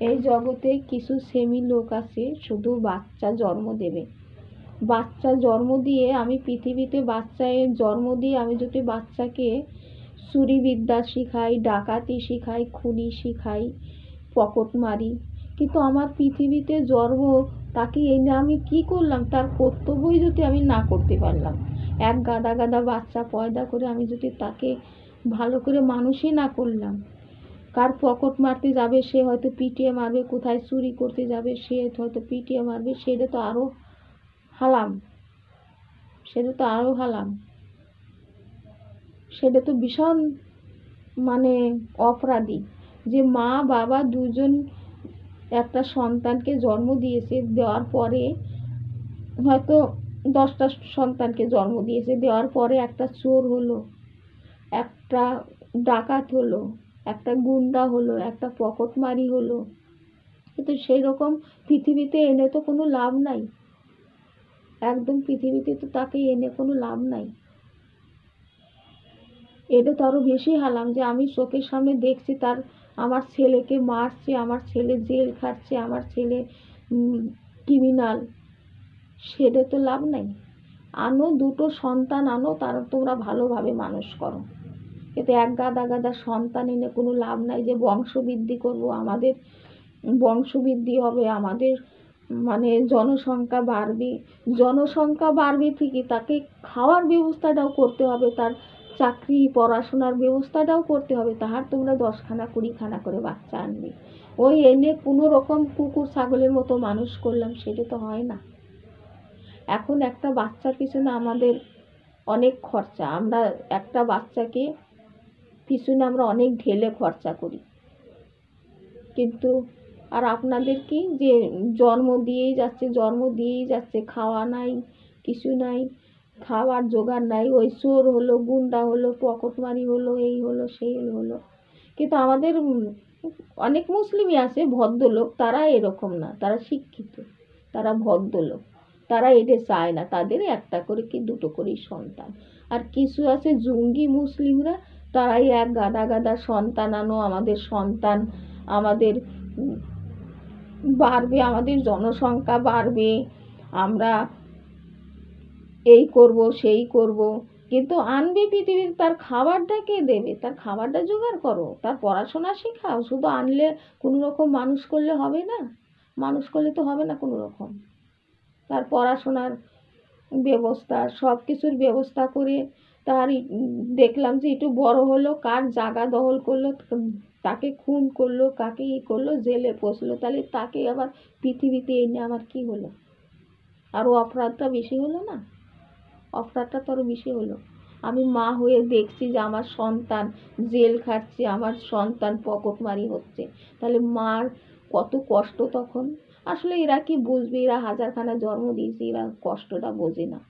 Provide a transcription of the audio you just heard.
এই জগতে কিছু সেমি লোক আছে শুধু বাচ্চা জন্ম দেবে, বাচ্চা জন্ম দিয়ে আমি পৃথিবীতে বাচ্চার জন্ম দিয়ে আমি যদি বাচ্চাকে চুরিবিদ্যা শিখাই, ডাকাতি শিখাই, খুনি শিখাই, পকেট মারি, কিন্তু আমার পৃথিবীতে জন্ম তাকে এনে আমি কি করলাম? তার কর্তব্যই যদি আমি না করতে পারলাম, এক গাদা গাদা বাচ্চা পয়দা করে আমি যদি তাকে ভালো করে মানুষই না করলাম, কার পকেট মারতে যাবে সে হয়তো পিটিয়ে মারবে, কোথায় চুরি করতে যাবে সে হয়তো পিটিয়ে মারবে, সেটা তো আরও হালাম, সেটা তো আরও হালাম, সেটা তো ভীষণ মানে অপরাধী। যে মা বাবা দুজন একটা সন্তানকে জন্ম দিয়েছে, দেওয়ার পরে হয়তো 10টা সন্তানকে জন্ম দিয়েছে, দেওয়ার পরে একটা চোর হলো, একটা ডাকাত হলো, একটা গুন্ডা হলো, একটা পকেটমারি হলো, কিন্তু সেই রকম পৃথিবীতে এনে তো কোনো লাভ নাই, একদম পৃথিবীতে তো তাকে এনে কোনো লাভ নাই। এটা তো আরও বেশি হালাম যে আমি চোখের সামনে দেখছি তার, আমার ছেলেকে মারছে, আমার ছেলে জেল খাটছে, আমার ছেলে ক্রিমিনাল, সেটা তো লাভ নাই। আনো দুটো সন্তান আনো, তারা তোমরা ভালোভাবে মানুষ করো, এতে এক গাদা গাদা সন্তান এনে কোনো লাভ নাই যে বংশবৃদ্ধি করব, আমাদের বংশবৃদ্ধি হবে, আমাদের মানে জনসংখ্যা বাড়বে। জনসংখ্যা বাড়বে ঠিকই, তাকে খাওয়ার ব্যবস্থাটাও করতে হবে, তার চাকরি পড়াশোনার ব্যবস্থাটাও করতে হবে, তাহার তোমরা 10খানা 20খানা করে বাচ্চা আনবে, ওই এনে কোনো রকম কুকুর ছাগলের মতো মানুষ করলাম, সেটা তো হয় না। এখন একটা বাচ্চার পিছনে আমাদের অনেক খরচা, আমরা একটা বাচ্চাকে পিছনে আমরা অনেক ঢেলে খরচা করি, কিন্তু আর আপনাদের কি যে জন্ম দিয়েই যাচ্ছে, জন্ম দিয়েই যাচ্ছে, খাওয়া নাই, কিছু নাই, খাওয়ার জোগাড় নাই, ওই চোর হলো, গুন্ডা হলো, পকেটমারি হলো, এই হলো সেই হলো। কিন্তু আমাদের অনেক মুসলিমই আছে ভদ্রলোক, তারা এরকম না, তারা শিক্ষিত, তারা ভদ্রলোক, তারা এটা চায় না, তাদের একটা করে কি দুটো করেই সন্তান। আর কিছু আছে জঙ্গি মুসলিমরা, তারাই এক গাদা গাদা সন্তান আনো, আমাদের সন্তান আমাদের বাড়বে, আমাদের জনসংখ্যা বাড়বে, আমরা এই করব সেই করব, কিন্তু আনবে পৃথিবীতে, তার খাবারটা কে দেবে? তার খাবারটা জোগাড় করো, তার পড়াশোনা শেখাও, শুধু আনলে কোনো রকম মানুষ করলে হবে না, মানুষ করলে তো হবে না কোনো রকম, তার পড়াশোনার ব্যবস্থা সব কিছুর ব্যবস্থা করে, তার দেখলাম যে একটু বড় হলো, কার জায়গা দখল করলো, তাকে খুন করলো, কাকে করলো, জেলে পৌঁছলো, তাহলে তাকে আবার পৃথিবীতে এনে আমার কি হলো? আরও অপরাধটা বেশি হলো না? অপরাধটা তো আরও বেশি হলো। আমি মা হয়ে দেখছি যে আমার সন্তান জেল খাটছে, আমার সন্তান পকেটমারি হচ্ছে, তাহলে মার কত কষ্ট তখন। আসলে এরা কি বুঝবে? এরা হাজারখানা জন্ম দিয়েছে, এরা কষ্টটা বোঝে না।